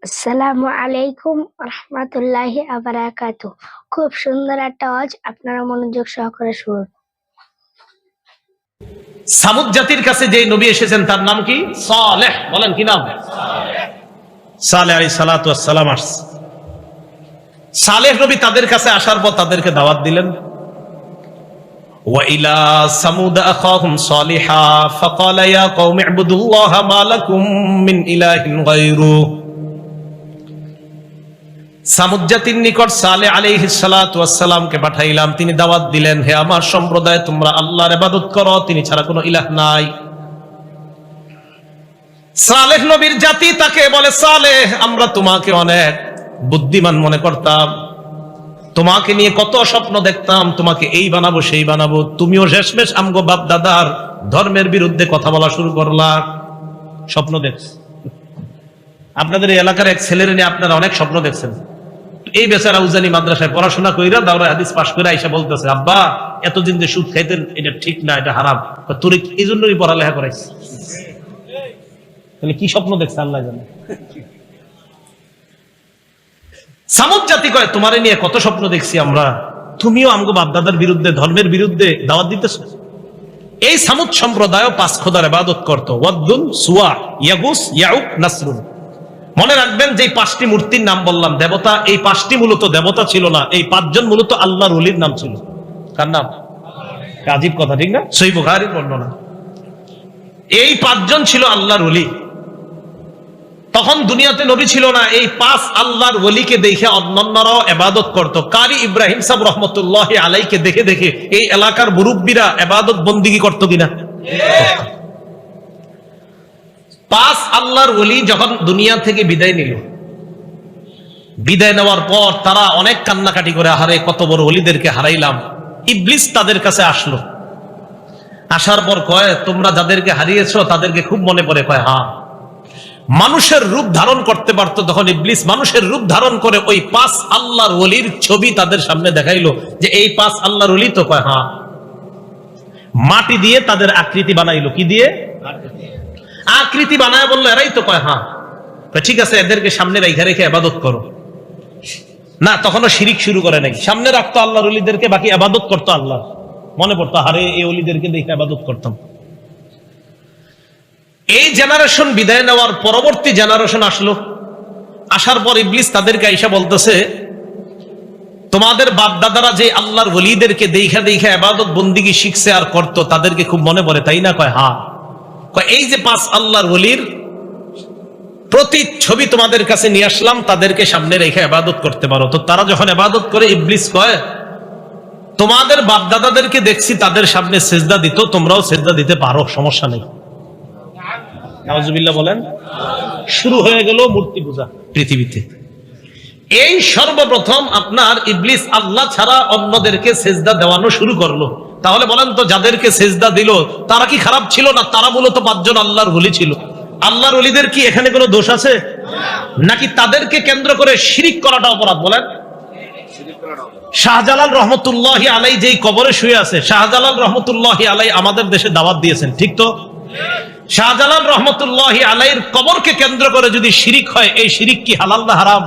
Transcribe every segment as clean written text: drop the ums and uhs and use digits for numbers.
আসসালামু আলাইকুম রহমতুল্লাহি আবারাকাতু। খুব সুন্দর একটা ওয়াজ, আপনারা মনোযোগ সহকারে শুনুন। সামুদ জাতির কাছে যে নবী এসেছেন তার নাম কি? সালেহ। বলেন কি নাম? সালেহ আলাইহিস সালাতু ওয়াস সালাম। সালেহ নবী তাদের কাছে আসার পর তাদেরকে দাওয়াত দিলেন। ওয়া ইলা সামুদ আখাহুম সালিহা ফাকালা ইয়া কওমি ইবুদুল্লাহা মা লাকুম মিন ইলাহিন গায়রু। সামুদ জাতির নিকট সালেহ আলাইহিস সালাতু ওয়াস সালামকে পাঠাইলাম। তিনি দাওয়াত দিলেন, হে আমার সম্প্রদায়, তোমরা আল্লাহর ইবাদত করো, তিনি ছাড়া কোনো ইলাহ নাই। সালেহ নবীর জাতি তাকে বলে, সালেহ, আমরা তোমাকে অনেক বুদ্ধিমান মনে করতাম, তোমাকে নিয়ে কত স্বপ্ন দেখতাম, তোমাকে এই বানাবো সেই বানাবো, তুমিও শেষমেশ আমগো বাপ দাদার ধর্মের বিরুদ্ধে কথা বলা শুরু করলা। স্বপ্ন দেখছ? আপনাদের এই এলাকার এক ছেলের নিয়ে আপনারা অনেক স্বপ্ন দেখছেন। এই বেচারা উজানি মাদ্রাসায় পড়াশোনা কইরা দাওরা হাদিস পাশ করে আইসা বলতেছে, আব্বা এতদিন যে সুদ খাইতেন এটা ঠিক না, এটা হারাম। তোর এই জন্যই পড়ালেখা করাইছে। তাহলে কি স্বপ্ন দেখছে আল্লাহ জানে। সামুদ জাতি কয়, তোমারে নিয়ে কত স্বপ্ন দেখছি আমরা, তুমিও আমগো বাপদাদার বিরুদ্ধে ধর্মের বিরুদ্ধে দাওয়াত দিতেছ। এই সামুদ সম্প্রদায় 5 খোদার ইবাদত করত, ওয়াদ্দুন, সুয়া, ইয়াগুস, ইয়াউক, নাসরুন। মনে রাখবেন যে 5টি মূর্তির নাম বললাম দেবতা, এই 5টি মূলত দেবতা ছিল না, এই 5 জন মূলত আল্লাহর ওলির নাম ছিল। কার নাম? আজীব কথা, ঠিক না? সহিহ বুখারীর বর্ণনা। এই 5 জন ছিল আল্লাহর ওলি। তখন দুনিয়াতে নবী ছিল না। এই 5 আল্লাহর ওলিকে দেখে অন্যান্যরাও ইবাদত করত। কারি ইব্রাহিম সাহেব রহমতুল্লাহি আলাইহিকে দেখে দেখে এই এলাকার মুরব্বীরা ইবাদত বন্দেগী করত কিনা? 5 আল্লাহর ওলি যখন দুনিয়া থেকে বিদায় নিল, বিদায় নেওয়ার পর তারা অনেক কান্নাকাটি করে, আহারে কত বড় ওলিদেরকে হারাইলাম। ইবলিস তাদের কাছে আসলো। আসার পর কয়, তোমরা যাদেরকে হারিয়েছো তাদেরকে খুব মনে পড়ে? কয়, হ্যাঁ। মানুষের রূপ ধারণ করতে পারতো তখন ইবলিস মানুষের রূপ ধারণ করে ওই 5 আল্লাহর ওলির ছবি তাদের সামনে দেখাইলো যে এই 5 আল্লাহর ওলি তো। কয়, হ্যাঁ। মাটি দিয়ে তাদের আকৃতি বানাইলো। কি দিয়ে? আকৃতি বানায় বললো, এরাই তো। কয়, হ্যাঁ। ঠিক আছে, এদেরকে সামনে রেখে রেখে ইবাদত করো। না, তখনও শিরিক শুরু করে নাই। সামনে রাখতো আল্লাহর ওলিদেরকে, বাকি ইবাদত করতো আল্লাহ। মনে পড়তো, আরে এই ওলিদেরকে দেখে ইবাদত করতাম। এই জেনারেশন বিদায় নেওয়ার পরবর্তী জেনারেশন আসলো। আসার পর ইবলিস তাদেরকে আইসা বলতেছে, তোমাদের বাপ দাদারা যে আল্লাহর ওলিদেরকে দেখা দেখা ইবাদত বন্দেগী শিখছে আর করতো, তাদেরকে খুব মনে পড়ে, তাই না? কয়, হ্যাঁ। কয়, এই যে 5 আল্লাহর ওলির প্রতি ছবি তোমাদের কাছে নিয়ে আসলাম, তাদেরকে সামনে রেখে ইবাদত করতে পারো। তো তারা যখন ইবাদত করে, ইবলিস কয়, তোমাদের বাপ দাদাদেরকে দেখছি তাদের সামনে সেজদা দিত, তোমরাও সেজদা দিতে পারো, সমস্যা নেই। নাউজুবিল্লাহ বলেন। শুরু হয়ে গেল মূর্তি পূজা পৃথিবীতে। এই সর্বপ্রথম আপনার ইবলিস আল্লাহ ছাড়া অন্যদেরকে সেজদা দেওয়ানো শুরু করলো। তাহলে বলেন তো, যাদেরকে সেজদা দিল তারা কি খারাপ ছিল না? তারা মূলত 5 জন আল্লাহর ওলি ছিল। আল্লাহর ওলিদের কি এখানে কোনো দোষ আছে? নাকি তাদেরকে কেন্দ্র করে শিরিক করাটা অপরাধ? বলেন। শাহজালাল রহমতুল্লাহি আলাই যেই কবরে শুয়ে আছে, শাহজালাল রহমতুল্লাহি আলাই আমাদের দেশে দাওয়াত দিয়েছেন, ঠিক তো? শাহজালাল রহমতুল্লাহি আলাইহির কবরকে কেন্দ্র করে যদি শিরিক হয়, এই শিরিক কি হালাল না হারাম?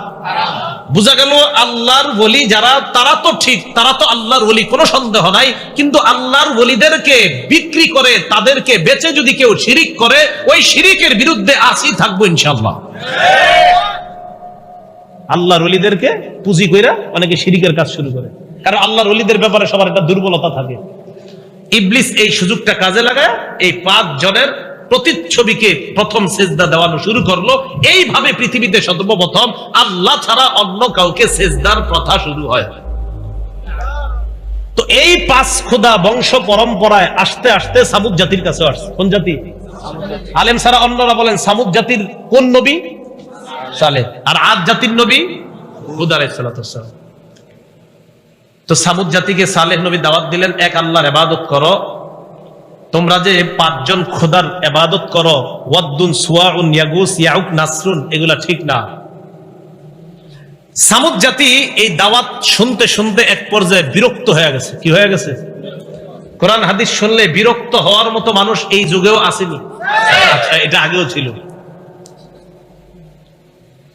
বুঝা গেল আল্লাহর ওলি যারা, তারা তো ঠিক, তারা তো আল্লাহর ওলি, কোনো সন্দেহ নাই। কিন্তু আল্লাহর ওলিদেরকে বিক্রি করে, তাদেরকে বেচে যদি কেউ শিরিক করে, ওই শিরিকের বিরুদ্ধে আসি থাকবো ইনশাআল্লাহ। আল্লাহর ওলিদেরকে পুঁজি কইরা অনেকে শিরিকের কাজ শুরু করে, কারণ আল্লাহর ওলিদের ব্যাপারে সবার একটা দুর্বলতা থাকে। ইবলিস এই সুযোগটা কাজে লাগায় এই 5 জনের প্রতিচ্ছবিকে প্রথম সেজদা দেওয়ানো শুরু করলো। এইভাবে পৃথিবীতে সর্বপ্রথম আল্লাহ ছাড়া অন্য কাউকে সেজদার প্রথা শুরু হয়। তো এই 5 খোদা বংশ পরম্পরায় আস্তে আস্তে সামুদ জাতির কাছে আসছে। কোন জাতি? আলেম সারা অন্যরা বলেন সামুদ জাতির কোন নবী? সালেহ। আর আদ জাতির নবী হুদ আলাইহিস সালাতু ওয়াস সালাম। তো সামুদ জাতিকে সালেহ নবী দাওয়াত দিলেন, এক আল্লাহর ইবাদত করো। তোমরা যে 5 জন খোদার ইবাদত করো, ওয়াদ্দুন, সুওয়াউন, ইয়াগুস, ইয়াউক, নাসরুন, এগুলা ঠিক না। সামুদ জাতি এই দাওয়াত শুনতে শুনতে এক পর্যায়ে বিরক্ত হয়ে গেছে। কি হয়ে গেছে? কোরআন হাদিস শুনলে বিরক্ত হওয়ার মতো মানুষ এই যুগেও আসেনি। আচ্ছা, এটা আগেও ছিল।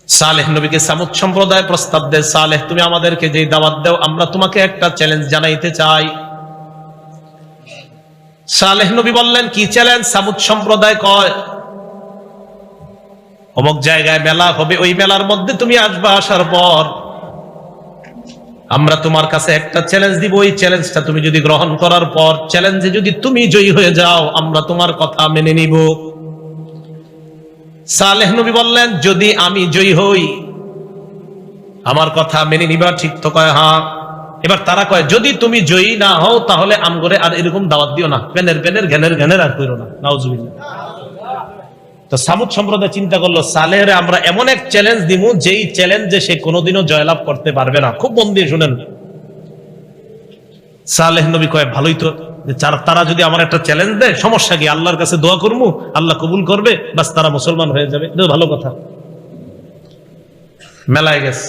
সালেহ নবীকে সামুদ সম্প্রদায় প্রস্তাব দেয়, সালেহ তুমি আমাদেরকে যে দাওয়াত দাও, আমরা তোমাকে একটা চ্যালেঞ্জ জানাইতে চাই। সালেহ নবী বললেন, কি চ্যালেঞ্জ? সামুদ সম্প্রদায় কয়, অমুক জায়গায় মেলা হবে, ওই মেলার মধ্যে তুমি আসবা, আসার পর আমরা তোমার কাছে একটা চ্যালেঞ্জ দিব, ওই চ্যালেঞ্জটা তুমি যদি গ্রহণ করার পর চ্যালেঞ্জে যদি তুমি জয়ী হয়ে যাও, আমরা তোমার কথা মেনে নিব। সালেহ নবী বললেন, যদি আমি জয়ী হই আমার কথা মেনে নিবা? ঠিক তো? কয় হ্যাঁ। এবার তারা কয়, যদি তুমি জয়ী না হও তাহলে আমগরে আর এরকম দাওয়াত দিও না, পেনের পেনের ঘ্যানের ঘ্যানের আর কইরো না। নাউজুবিল্লাহ। তো সামুদ সম্প্রদায় চিন্তা করলো, সালেহরে আমরা এমন এক চ্যালেঞ্জ দিব যেই চ্যালেঞ্জে সে কোনোদিনও জয়লাভ করতে পারবে না। খুব মন দিয়ে শুনেন। সালেহ নবী কয়, ভালোই তো, তারা যদি আমার একটা চ্যালেঞ্জ দেয়, সমস্যা কি? আল্লাহর কাছে দোয়া করবো, আল্লাহ কবুল করবে, বাস তারা মুসলমান হয়ে যাবে, এটা ভালো কথা। মেলায় গেছে,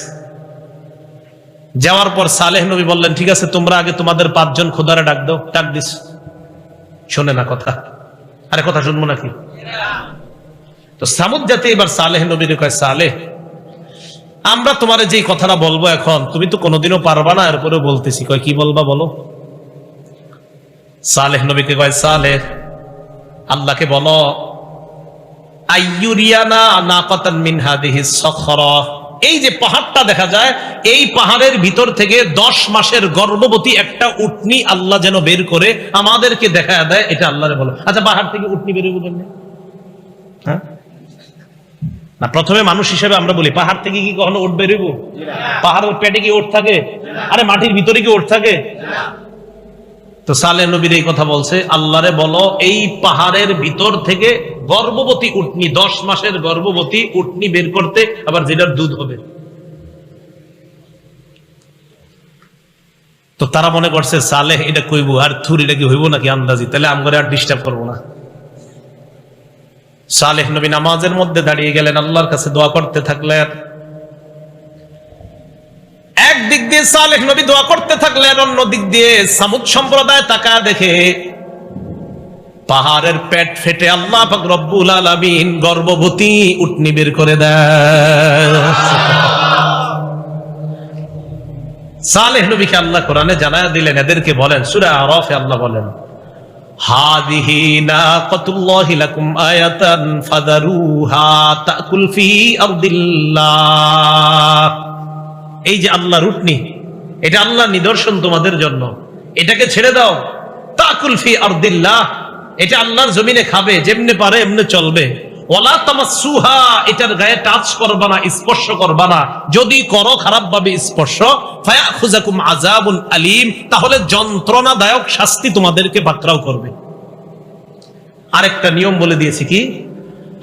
যাওয়ার পর সালেহ নবী বললেন, ঠিক আছে তোমরা আগে তোমাদের 5 জন খোদারে ডাক দাও। ডাক দিস, শোনে না কথা। আরে কথা শুনবো নাকি? তো সামুদ জাতি এবার সালেহ নবীর কয়, সালেহ আমরা তোমার যে কথাটা বলবো এখন, তুমি তো কোনোদিনও পারবা না, এরপরে বলতেছি। কয়, কি বলবা বলো? সালেহ নবীকে কয়, সালেহ আল্লাহকে বলো, আইয়ুরিয়ানা নাকাতান মিন হাদিহিস সখরা, এই যে পাহাড়টা দেখা যায়, এই পাহাড়ের ভিতর থেকে 10 মাসের গর্ভবতী একটা উটনি আল্লাহ যেন বের করে আমাদেরকে দেখা দেয়, এটা আল্লাহরে বলো। আচ্ছা, পাহাড় থেকে উটনি বের হবে কেমনে? হ্যাঁ না, প্রথমে মানুষ হিসেবে আমরা বলি, পাহাড় থেকে কি কখনো উট বেরোবো? পাহাড়ের পেটে কি উট থাকে? আরে মাটির ভিতরে কি উট থাকে? তো সালেহ নবীর এই কথা বলছে, আল্লাহরে বলো এই পাহাড়ের ভিতর থেকে গর্ভবতী উটনি, 10 মাসের গর্ভবতী উটনি বের করতে, আবার যেটার দুধ হবে। তো তারা মনে করছে সালেহ এটা কইব, আর থুর এটা কি হইব নাকি আন্দাজি, তাহলে আমরা আর ডিস্টার্ব করবো না। সালেহ নবী নামাজের মধ্যে দাঁড়িয়ে গেলেন, আল্লাহর কাছে দোয়া করতে থাকলেন। একদিক দিয়ে সালেহ নবী দোয়া করতে থাকলেন, অন্য দিক দিয়ে সামুদ সম্প্রদায় তাকায় দেখে পাহাড়ের পেট ফেটে আল্লাহ পাক রব্বুল আলামিন গর্ভবতী উটনি বের করে দেয়। সালেহ নবীকে আল্লাহ কোরআনে জানায়া দিলেন, এদেরকে বলেন, সূরা আরাফে আল্লাহ বলেন, হাদিহি নাকাতুল্লাহি লাকুম আয়াতান ফাদারুহা তাকুল ফি আরদিল্লাহ, এই যে আল্লাহর উটনি, এটা আল্লাহর নিদর্শন তোমাদের জন্য, এটাকে ছেড়ে দাও। তাকুল ফি আরদিল্লাহ, এটা আল্লাহর জমিনে খাবে, যেমনে পারে এমনে চলবে। ওয়ালা তামাসসুহা, এটার গায়ে টাচ করবা না, স্পর্শ করবা না, যদি করো খারাপ ভাবে স্পর্শ, ফায়াখুযাকুম আযাবুন আলীম, তাহলে যন্ত্রণাদায়ক শাস্তি তোমাদেরকে পাকড়াও করবে। আরেকটা নিয়ম বলে দিয়েছি, কি?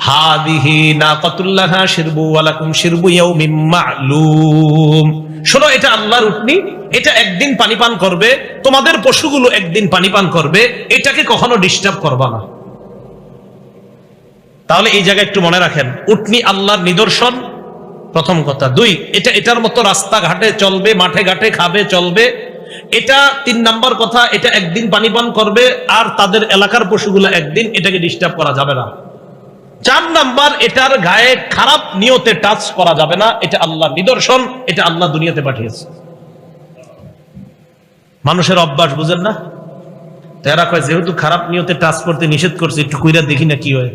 হাদিহি নাকাতুল্লাহা শিরবু ওয়া লাকুম শিরবু ইয়াউমিন মা'লুম, শোনো এটা আল্লাহর উটনি, এটা একদিন পানি পান করবে, তোমাদের পশুগুলো একদিন পানি পান করবে, এটাকে কখনো ডিস্টার্ব করবা না। তাহলে এই জায়গায় একটু মনে রাখেন, উটনি আল্লাহর নিদর্শন, প্রথম কথা। 2, এটা এটার মতো রাস্তাঘাটে চলবে, মাঠে ঘাটে খাবে, চলবে, এটা 3 নাম্বার কথা, এটা একদিন পানি পান করবে, আর তাদের এলাকার পশুগুলো একদিন, এটাকে ডিস্টার্ব করা যাবে না। 4 নাম্বার, এটার গায়ে খারাপ নিয়তে টাচ করা যাবে না, এটা আল্লাহর নিদর্শন, এটা আল্লাহ দুনিয়াতে পাঠিয়েছে। মানুষের অভ্যাস বুঝেন না, তারা কয় যেহেতু খারাপ নিয়তে টাচ করতে নিষেধ করছে, একটু কইরা দেখি না কি হয়।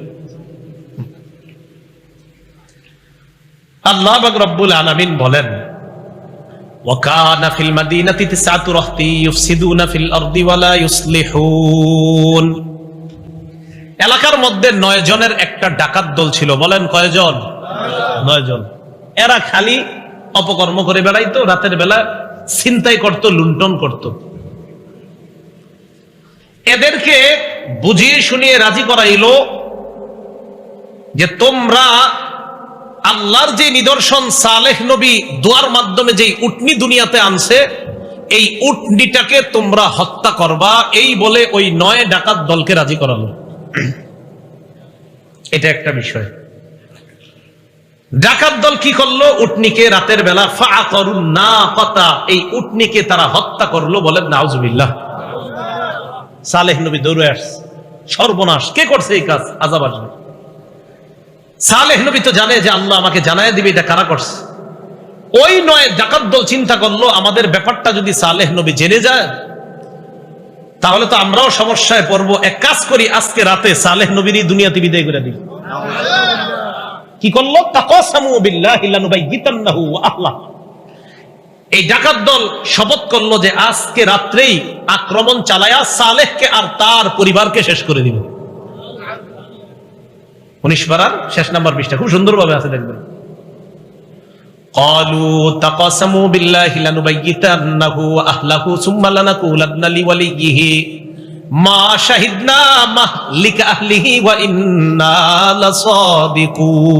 আল্লাহ পাক রব্বুল আলামিন বলেন, ওয়াকানা ফিল মাদিনাতি 9 রাহতি ইউফসিদুনা ফিল আরদি ওয়ালা ইউসলিহুন, এলাকার মধ্যে 9 জনের একটা ডাকাত দল ছিল। বলেন কয়জন? 9 জন। এরা খালি অপকর্ম করে বেড়াইতো, রাতের বেলা ছিনতাই করত, লুণ্ঠন করত। এদেরকে বুঝিয়ে শুনিয়ে রাজি করাইলো যে তোমরা আল্লাহর যে নিদর্শন সালেহ নবী দোয়ার মাধ্যমে যে উটনি দুনিয়াতে আনছে, এই উটনিটাকে তোমরা হত্যা করবা, এই বলে ওই 9 ডাকাত দলকে রাজি করালো। এটা একটা বিষয়। ডাকাত দল কি করলো? উটনিকে রাতের বেলা ফাআকারুন নাকাতা, এই উটনিকে তারা হত্যা করলো। বলেন নাউজুবিল্লাহ। সালেহ নবী দৌড়ে আসছে, সর্বনাশ, কে করছে এই কাজ? আযাব আসবে। সালেহ নবী তো জানে যে আল্লাহ আমাকে জানায় দিবে এটা কারা করছে। ওই 9 ডাকাত দল চিন্তা করলো আমাদের ব্যাপারটা যদি সালেহ নবী জেনে যায় তাহলে তো আমরাও সমস্যায় পড়বো। এক কাজ করি, আজকে রাতে সালেহ নবীরই দুনিয়াতে বিদায় করে দিই। কি করলো? তাকাসামু বিল্লাহি লানুবাইয়িতান্নাহু ওয়া আহলা। এই ডাকাত দল শপথ করলো যে আজকে রাত্রেই আক্রমণ চালায়া সালেহকে আর তার পরিবারকে শেষ করে দিবে। 19 পারার শেষ নাম্বার পৃষ্ঠা, খুব সুন্দরভাবে আছে দেখবেন। قالوا تقاسموا بالله لنبيتنه واهله ثم لنقولن لوليه ما شهدنا مهلك اهله وانا لصادقون।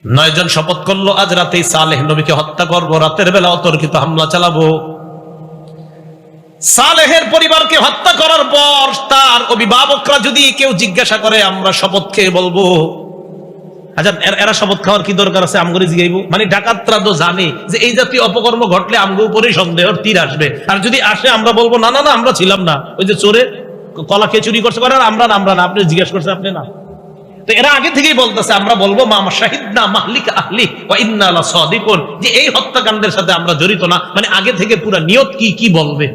9 জন শপথ করলো আজ রাতেই সালেহ নবীকে হত্যা করব, রাতের বেলা অতর্কিত হামলা চালাবো। সালেহের পরিবারকে হত্যা করার পর তার অভিভাবকরা যদি কেউ জিজ্ঞাসা করে আমরা শপথ খেয়ে বলবো। আচ্ছা, এরা শপথ খাওয়ার কি দরকার আছে? আমগরে জিগাইবো? মানে ডাকাতরা তো জানে যে এই জাতীয় অপকর্ম ঘটলে আমগো উপরে সন্দেহের তীর আসবে, আর যদি আসে আমরা বলবো না না না আমরা ছিলাম না, ওই যে চোরে কলা খেয়ে চুরি করছে করে, আমরা না আপনি জিজ্ঞেস করছে আপনি না। তো এরা আগে থেকেই বলতেছে আমরা বলবো মা শাহিদনা মাহলিকা আহলি ওয়া ইন্না লাসাদিকুন, যে এই হত্যাকাণ্ডের সাথে আমরা জড়িত না। মানে আগে থেকে পুরো নিয়ত কি বলবে।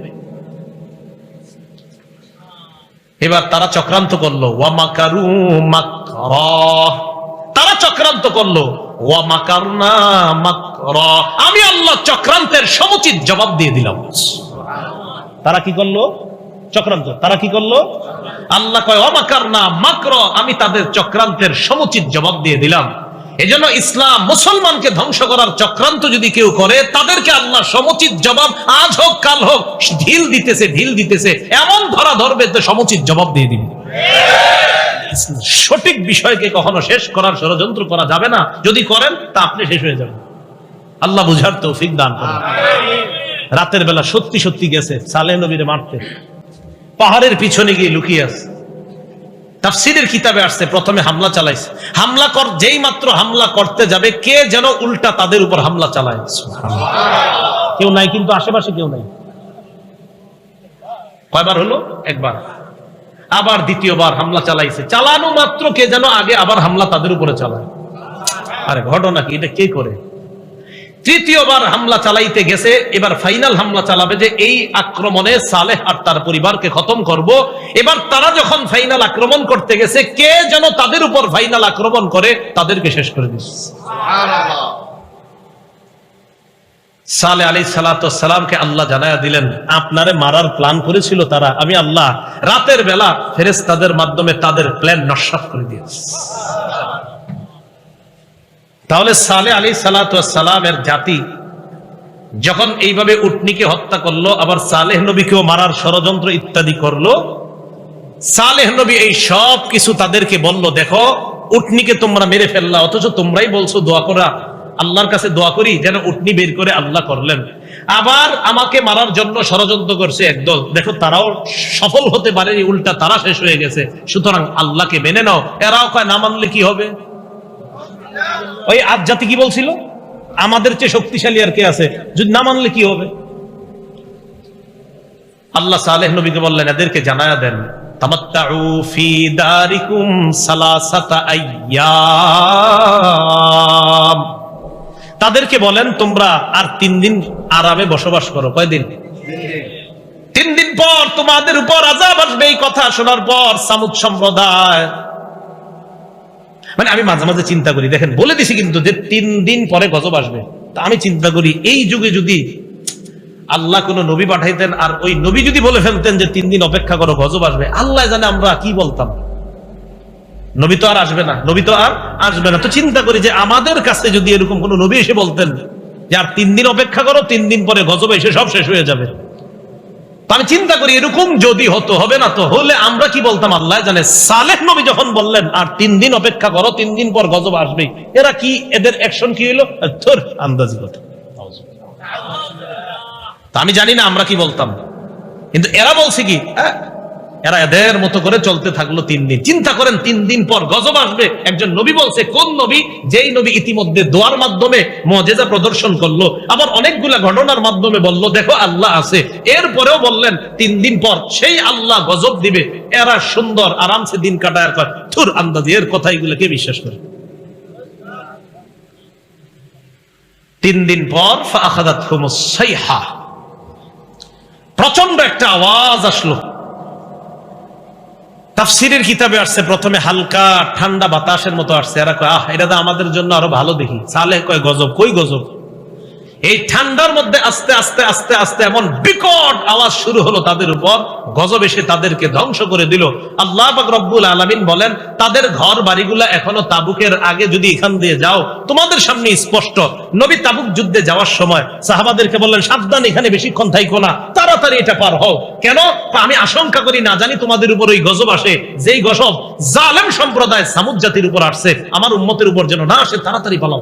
এবার তারা চক্রান্ত করলো, ওয়া মাকারু মাকরা, তারা চক্রান্ত করলো, ওয়া মাকারনা মাকরা, আমি আল্লাহ চক্রান্তের সমুচিত জবাব দিয়ে দিলাম। তারা কি করলো? চক্রান্ত। তারা কি করলো? আল্লাহ কয় ওয়া মাকারনা মাকরা, আমি তাদের চক্রান্তের সমুচিত জবাব দিয়ে দিলাম। এজন্য ইসলাম মুসলমানকে ধ্বংস করার চক্রান্ত যদি কেউ করে তাদেরকে আল্লাহ সমুচিত জবাব আজ হোক কাল হোক ঢিল দিতেছে এমন ধরা ধরবে তো সমুচিত জবাব দিয়ে দিবে। সঠিক বিষয়কে কখনো শেষ করার ষড়যন্ত্র করা যাবে না, যদি করেন তা আপনি শেষ হয়ে যাবেন। আল্লাহ বুঝার তৌফিক দান করেন। রাতের বেলা সত্যি গেছে সালেহ নবীরে মারতে, পাহাড়ের পিছনে গিয়ে লুকিয়ে আছে। তাফসীরের কিতাবে আসছে প্রথমে হামলা চালাইছে, যেই মাত্র হামলা করতে যাবে কে যেন উল্টা তাদের উপর হামলা চালায়। সুবহানাল্লাহ। কেউ নাই কিন্তু আশেপাশে কেউ নাই। কয়বার হলো? একবার। আবার দ্বিতীয়বার হামলা চালাইছে, চালানো মাত্র কে যেন আগে আবার হামলা তাদের উপরে চালায়। আরে ঘটনা কি? এটা কে করে? তৃতীয়বার হামলা চালাইতে গেছে, এবার ফাইনাল হামলা চালাবে যে এই আক্রমণে সালেহ আর তার পরিবারকে খতম করব। এবার তারা যখন ফাইনাল আক্রমণ করতে গেছে কে যেন তাদের উপর ফাইনাল আক্রমণ করে তাদেরকে শেষ করে দিচ্ছে। সালেহ আলাইহিস সালাতু ওয়াস সালামকে আল্লাহ জানায়া দিলেন আপনারে মারার প্ল্যান করেছিল তারা, আমি আল্লাহ রাতের বেলা ফেরেশতাদের মাধ্যমে তাদের প্ল্যান নস্যাৎ করে দিয়েছি। তাহলে সালেহ আলাইহিস সালাতু ওয়াস সালামের জাতি যখন এইভাবে উটনিকে হত্যা করলো, আবার সালেহ নবীকেও মারার ষড়যন্ত্র ইত্যাদি করলো, সালেহ নবী এই সব কিছু তাদেরকে বলল দেখো উটনিকে তোমরা মেরে ফেললা, অথচ তোমরাই বলছো দোয়া করা, আল্লাহর কাছে দোয়া করি যেন উটনি বের করে আল্লাহ করলেন। আবার আমাকে মারার জন্য ষড়যন্ত্র করছে একদল, দেখো তারাও সফল হতে পারেনি, উল্টা তারা শেষ হয়ে গেছে। সুতরাং আল্লাহকে মেনে নাও। এরাও কয় না মানলে কি হবে? ওই আজ জাতি কি বলছিল? আমাদের চেয়ে শক্তিশালী আর কে আছে, যদি না মানলে কি হবে? আল্লাহ সালেহ নবীকে বললেন এদেরকে জানায়া দেন তামাত্তাউ ফি দারিকুম সালাসাতা আইয়াম, তাদেরকে বলেন তোমরা আর 3 দিন আরামে বসবাস করো। কয়দিন? 3 দিন পর তোমাদের উপর আযাব আসবে। এই কথা শোনার পর সামুদ সম্প্রদায়, মানে আমি মাঝে মাঝে চিন্তা করি, দেখেন বলে দিছি কিন্তু যে 3 দিন পরে গজব আসবে, তা আমি চিন্তা করি এই যুগে যদি আল্লাহ কোন নবী পাঠাইতেন আর ওই নবী যদি বলে ফেলতেন যে 3 দিন অপেক্ষা করো গজব আসবে, আল্লাহ জানে আমরা কি বলতাম। নবী তো আর আসবে না, তো চিন্তা করি যে আমাদের কাছে যদি এরকম কোন নবী এসে বলতেন যে আর 3 দিন অপেক্ষা করো, 3 দিন পরে গজব এসে সব শেষ হয়ে যাবে, আমি চিন্তা করি এরকম যদি হতো, হবে না তো, হলে আমরা কি বলতাম আল্লাহ জানে। সালেহ নবী যখন বললেন আর 3 দিন অপেক্ষা করো, 3 দিন পর গজব আসবে, এরা কি, এদের অ্যাকশন কি হলো? তোর আন্দাজি কথা। আমি জানি না আমরা কি বলতাম, কিন্তু এরা বলছে কি এরা এদের মতো করে চলতে থাকলো 3 দিন। চিন্তা করেন 3 দিন পর গজব আসবে। একজন নবী বলছে, কোন নবী? যেই নবী ইতিমধ্যে দোয়ার মাধ্যমে মুজিজা প্রদর্শন করলো, আবার অনেকগুলা ঘটনার মাধ্যমে বলল দেখো আল্লাহ আছে, এরপরেও বললেন 3 দিন পর সেই আল্লাহ গজব দিবে। এরা সুন্দর আরামসে দিন কাটায় আর কয় থুর আন্দাজি, এর কথা এগুলো কে বিশ্বাস করে? 3 দিন পর ফাআখাযাতহুমুস সাইহা, প্রচন্ড একটা আওয়াজ আসলো। তাফসীরের কিতাবে আসছে প্রথমে হালকা ঠান্ডা বাতাসের মতো আসছে। এরা কয় আহ, এটা তো আমাদের জন্য আরো ভালো দেখি। সালেহ কয় গজব, কই গজব? এই ঠান্ডার মধ্যে আস্তে আস্তে আস্তে আস্তে এমন বিকট আওয়াজ শুরু হলো তাদের উপর, গজব এসে তাদেরকে ধ্বংস করে দিল। আল্লাহ পাক রব্বুল আলামিন বলেন, তাদের ঘর বাড়িগুলা এখনো তাবুকের আগে যদি এখান দিয়ে যাও তোমাদের সামনে স্পষ্ট। নবী তাবুক যুদ্ধে যাওয়ার সময় সাহাবাদেরকে বললেন, সাবধান, এখানে বেশিক্ষণ থাইকো না, তাড়াতাড়ি এটা পার হও। কেন? আমি আশঙ্কা করি না জানি তোমাদের উপর ওই গজব আসে, যেই গজব জালেম সম্প্রদায় সামুদ জাতির উপর আসছে, আমার উম্মতের উপর যেন না আসে, তাড়াতাড়ি পালাও।